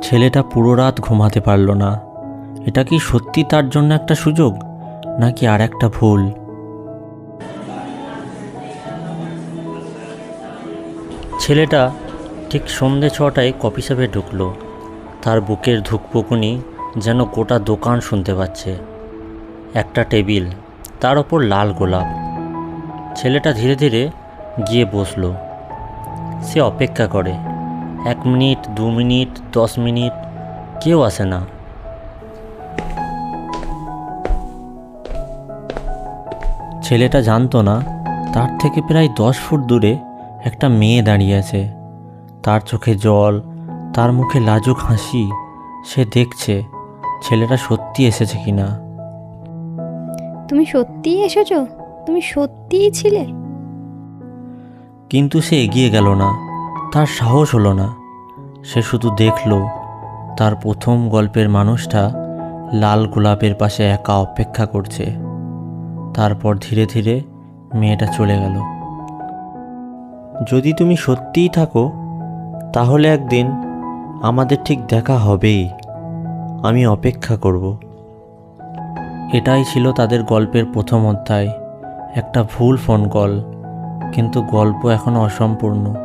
ছেলেটা পুরো রাত ঘুমাতে পারল না। এটা কি সত্যি তার জন্য একটা সুযোগ, নাকি আর একটা ভুল? ছেলেটা ঠিক সন্ধে 6টায় কফি শপে ঢুকলো। তার বুকের ধুকপুকুনি যেন গোটা দোকান শুনতে পাচ্ছে। একটা টেবিল, তার ওপর লাল গোলাপ। ছেলেটা ধীরে ধীরে গিয়ে বসলো। সে অপেক্ষা করে। 1 মিনিট, 2 মিনিট, 10 মিনিট, কেউ আসে না। ছেলেটা জানতো না, তার থেকে প্রায় 10 ফুট দূরে একটা মেয়ে দাঁড়িয়ে আছে। তার চোখে জল, তার মুখে লাজুক হাসি। সে দেখছে ছেলেটা সত্যি এসেছে কিনা। তুমি সত্যিই এসেছো? তুমি সত্যিই ছিলে? কিন্তু সে এগিয়ে গেল না, তার সাহস হলো না। সে শুধু দেখলো তার প্রথম গল্পের মানুষটা লাল গোলাপের পাশে একা অপেক্ষা করছে। তারপর ধীরে ধীরে মেয়েটা চলে গেল। যদি তুমি সত্যিই থাকো, তাহলে একদিন আমাদের ঠিক দেখা হবেই। আমি অপেক্ষা করব। এটাই ছিল তাদের গল্পের প্রথম অধ্যায়। একটা ভুল ফোন কল, কিন্তু গল্প এখনো অসম্পূর্ণ।